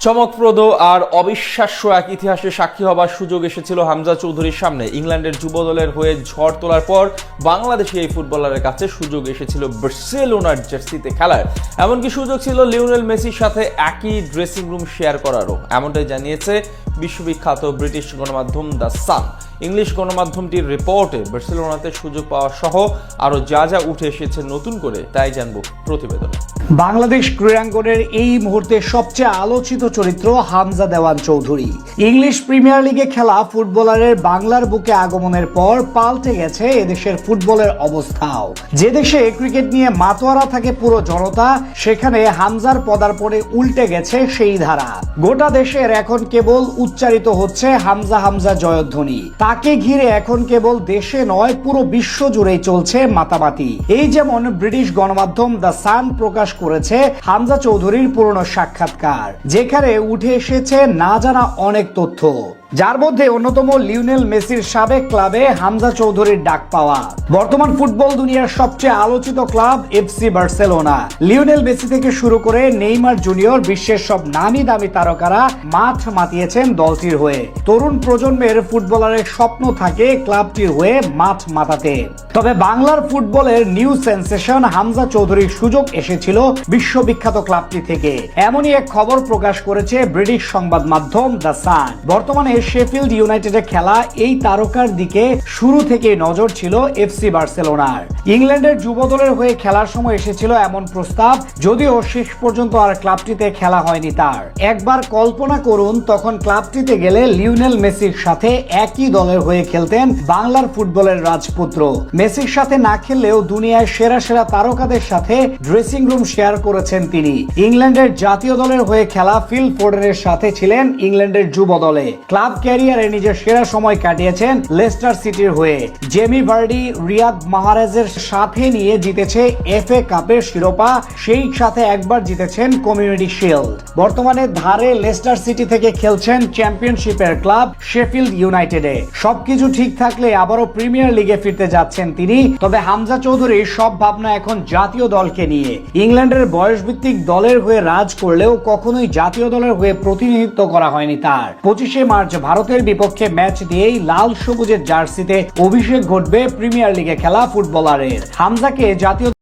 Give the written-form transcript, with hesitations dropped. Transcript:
চমকপ্রদ আর অবিশ্বাস্য এক ইতিহাসের সাক্ষী হবার সুযোগ এসেছিল হামজা চৌধুরীর সামনে। ইংল্যান্ডের যুব দলের হয়ে ঝড় তোলার পর বাংলাদেশি এই ফুটবলারের কাছে সুযোগ এসেছিল বার্সেলোনার জার্সিতে খেলার। এমনকি সুযোগ ছিল লিওনেল মেসির সাথে একই ড্রেসিং রুম শেয়ার করারও। এমনটাই জানিয়েছে বিশ্ববিখ্যাত ব্রিটিশ গণমাধ্যম দ্য সান। ইংলিশ গণমাধ্যমটির রিপোর্টে বার্সেলোনাতে সুযোগ পাওয়া সহ আরো যা যা উঠে এসেছে নতুন করে তাই জানবো প্রতিবেদনে। বাংলাদেশ ক্রীড়াঙ্গনের এই মুহূর্তে সবচেয়ে আলোচিত চরিত্র হামজা দেওয়ান চৌধুরী। ইংলিশ প্রিমিয়ার লিগে খেলা ফুটবলারের বাংলার বুকে আগমনের পর পাল্টে গেছে এদেশের ফুটবলের অবস্থাও। যে দেশে ক্রিকেট নিয়ে মাতোয়ারা থাকে পুরো জনতা, সেখানে হামজার পদার্পণে উল্টে গেছে সেই ধারা। গোটা দেশের এখন কেবল উচ্চারিত হচ্ছে হামজা হামজা জয়ধ্বনি। তাকে ঘিরে এখন কেবল দেশে নয় পুরো বিশ্ব জুড়েই চলছে মাতামাতি। এই যেমন ব্রিটিশ গণমাধ্যম দ্য সান প্রকাশ করেছে হামজা চৌধুরীর পুরনো সাক্ষাৎকার, যেখানে উঠে এসেছে না জানা অনেক তথ্য, যার মধ্যে অন্যতম লিওনেল মেসির সাবেক ক্লাবে হামজা চৌধুরীর ডাক পাওয়া। বর্তমান ফুটবল দুনিয়ার সবচেয়ে আলোচিত club FC Barcelona. Lionel Messi থেকে শুরু করে নেইমার জুনিয়র, বিশ্বের সব নামি দামি তারকারা মাঠ মাতিয়েছেন দলটির হয়ে। তরুণ প্রজন্মের ফুটবলারের স্বপ্ন থাকে ক্লাবটির হয়ে মাঠ মাতাতে। তবে বাংলার ফুটবলের নিউ সেন্সেশন হামজা চৌধুরীর সুযোগ এসেছিল বিশ্ববিখ্যাত ক্লাবটি থেকে। এমনই এক খবর প্রকাশ করেছে ব্রিটিশ সংবাদ মাধ্যম দ্য সান। বর্তমানে শেফিল্ড ইউনাইটেডে খেলা এই তারকার দিকে শুরু থেকে নজর ছিল এফসি বার্সেলোনার। ইংল্যান্ডের যুব দলের হয়ে খেলার সময় এসেছিল এমন প্রস্তাব, যদিও শেষ পর্যন্ত আর ক্লাবটিতে খেলা হয়নি তার। একবার কল্পনা করুন, তখন ক্লাবটিতে গেলে লিওনেল মেসির সাথে একই দলের হয়ে খেলতেন বাংলার ফুটবলের রাজপুত্র। মেসির সাথে না খেললেও দুনিয়ায় সেরা সেরা তারকাদের সাথে ড্রেসিং রুম শেয়ার করেছেন তিনি। ইংল্যান্ডের জাতীয় দলের হয়ে খেলা ফিল ফোর্ডেনের সাথে ছিলেন ইংল্যান্ডের যুব দলে। ক্লাব ক্যারিয়ারে নিজের সেরা সময় কাটিয়েছেন লেস্টার সিটির হয়ে। জেমি ভার্ডি, রিয়াদ মাহরাজের সাথে নিয়ে জিতেছে এফএ কাপের শিরোপা, সেই সাথে একবার জিতেছেন কমিউনিটি শিল্ড। বর্তমানে ধারে লেস্টার সিটি থেকে খেলছেন চ্যাম্পিয়নশিপের ক্লাব শেফিল্ড ইউনাইটেডে। সবকিছু ঠিক থাকলে আবারও প্রিমিয়ার লিগে ফিরতে যাচ্ছেন তিনি। তবে হামজা চৌধুরীর সব ভাবনা এখন জাতীয় দলকে নিয়ে। ইংল্যান্ডের বয়সভিত্তিক দলের হয়ে রাজ করলেও কখনোই জাতীয় দলের হয়ে প্রতিনিধিত্ব করা হয়নি তার। 25শে মার্চ ভারতের বিপক্ষে ম্যাচ দিয়েই লাল সবুজের জার্সিতে অভিষেক ঘটবে প্রিমিয়ার লিগে খেলা ফুটবলারের। হামজাকে জাতীয়